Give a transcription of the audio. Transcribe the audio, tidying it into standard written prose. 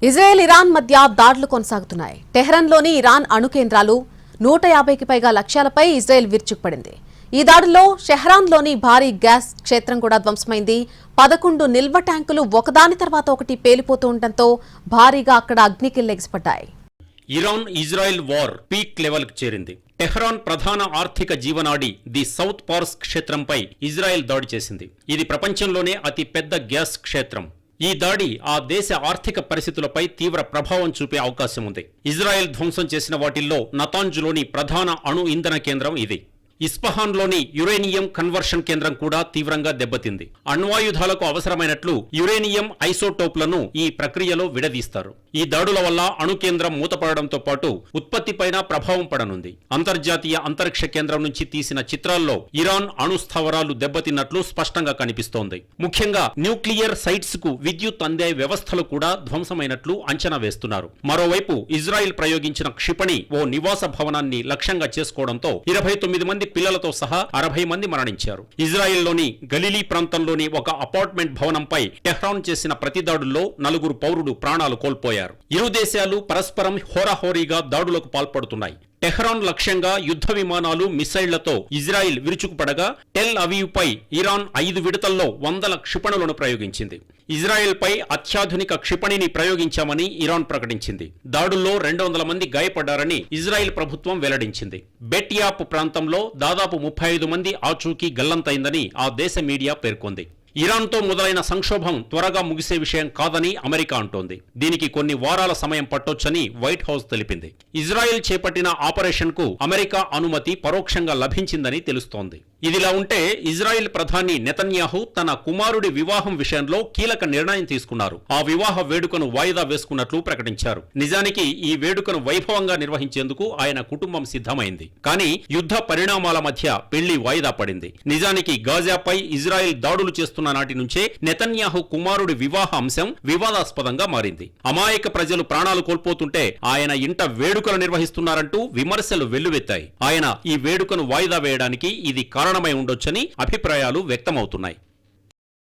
Israel Iran మధ్య దాడులు కొనసాగుతున్నాయి. టెహ్రాన్లోని ఇరాన్ అణు కేంద్రాలు 150కి పైగా లక్ష్యాలపై ఇజ్రాయెల్ విరుచుకుపడింది. ఈ దాడుల్లో షెహ్రాన్లోని భారీ గ్యాస్ క్షేత్రం కూడా ధ్వంసమైంది. 11 నిల్వ ట్యాంకులు ఒకదాని తర్వాత ఒకటి పేలిపోతూ ఉండటంతో భారీగా అక్కడ అగ్నికిల్లెగిసిపడ్డాయి. Iran Israel war peak level కు చేరింది. టెహ్రాన్ ప్రధాన ఆర్థిక జీవనాడి ది సౌత్ పార్స్ క్షేత్రంపై ఇజ్రాయెల్ దాడి చేసింది. ఇది ప్రపంచంలోనే అతి పెద్ద గ్యాస్ క్షేత్రం. ఈ దాడి ఆ దేశ ఆర్థిక పరిస్థితులపై తీవ్ర ప్రభావం చూపే అవకాశం ఉంది. ఇజ్రాయెల్ ధ్వంసం చేసిన వాటిల్లో నతాంజ్లోని ప్రధాన అణు ఇంధన కేంద్రం ఇది. ఇస్ఫహాన్లోని యురేనియం కన్వర్షన్ కేంద్రం కూడా తీవ్రంగా దెబ్బతింది. అణ్వాయుధాలకు అవసరమైనట్లు యురేనియం ఐసోటోప్లను ఈ ప్రక్రియలో విడదీస్తారు. ఈ దాడుల వల్ల అణు కేంద్రం మూతపడడంతో పాటు ఉత్పత్తిపైన ప్రభావం పడనుంది. అంతర్జాతీయ అంతరిక్ష కేంద్రం నుంచి తీసిన చిత్రాల్లో ఇరాన్ అణు స్థావరాలు దెబ్బతిన్నట్లు స్పష్టంగా కనిపిస్తోంది. ముఖ్యంగా న్యూక్లియర్ సైట్స్ కు విద్యుత్ అందే వ్యవస్థలు కూడా ధ్వంసమైనట్లు అంచనా వేస్తున్నారు. మరోవైపు ఇజ్రాయెల్ ప్రయోగించిన క్షిపణి ఓ నివాస భవనాన్ని లక్ష్యంగా చేసుకోవడంతో 29 మంది పిల్లలతో సహా 60 మంది మరణించారు. ఇజ్రాయెల్లోని గలీలీ ప్రాంతంలోని ఒక అపార్ట్మెంట్ భవనంపై టెహ్రాన్ చేసిన ప్రతిదాడుల్లో 4 పౌరులు ప్రాణాలు కోల్పోయారు. ఇరు దేశాలు పరస్పరం హోరాహోరీగా దాడులకు పాల్పడుతున్నాయి. టెహ్రాన్ లక్ష్యంగా యుద్ధ విమానాలు మిసైళ్లతో ఇజ్రాయిల్ విరుచుకుపడగా టెల్ అవీవ్ పై ఇరాన్ 5 విడతల్లో 100 క్షిపణులను ప్రయోగించింది. ఇజ్రాయెల్ పై అత్యాధునిక క్షిపణిని ప్రయోగించామని ఇరాన్ ప్రకటించింది. దాడుల్లో 200 మంది గాయపడ్డారని ఇజ్రాయెల్ ప్రభుత్వం వెల్లడించింది. బెట్యాప్ ప్రాంతంలో దాదాపు 35 మంది ఆచూకీ గల్లంతైందని ఆ దేశ మీడియా పేర్కొంది. ఇరాన్తో మొదలైన సంక్షోభం త్వరగా ముగిసే విషయం కాదని అమెరికా అంటోంది. దీనికి కొన్ని వారాల సమయం పట్టొచ్చని వైట్ హౌస్ తెలిపింది. ఇజ్రాయెల్ చేపట్టిన ఆపరేషన్ కు అమెరికా అనుమతి పరోక్షంగా లభించిందని తెలుస్తోంది. ఇదిలా ఉంటే ఇజ్రాయెల్ ప్రధాని నెతన్యాహు తన కుమారుడి వివాహం విషయంలో కీలక నిర్ణయం తీసుకున్నారు. ఆ వివాహ వేడుకను వాయిదా వేసుకున్నట్లు ప్రకటించారు. నిజానికి ఈ వేడుకను వైభవంగా నిర్వహించేందుకు ఆయన కుటుంబం సిద్ధమైంది. కానీ యుద్ధ పరిణామాల మధ్య పెళ్లి వాయిదా పడింది. నిజానికి గాజాపై ఇజ్రాయెల్ దాడులు చేస్తున్న నాటి నుంచే నెతన్యాహు కుమారుడి వివాహ అంశం వివాదాస్పదంగా మారింది. అమాయక ప్రజలు ప్రాణాలు కోల్పోతుంటే ఆయన ఇంట వేడుకలు నిర్వహిస్తున్నారంటూ విమర్శలు వెల్లువెత్తాయి. ఆయన ఈ వేడుకను వాయిదా వేయడానికి ఇది కారణమై ఉండొచ్చని అభిప్రాయాలు వ్యక్తమవుతున్నాయి.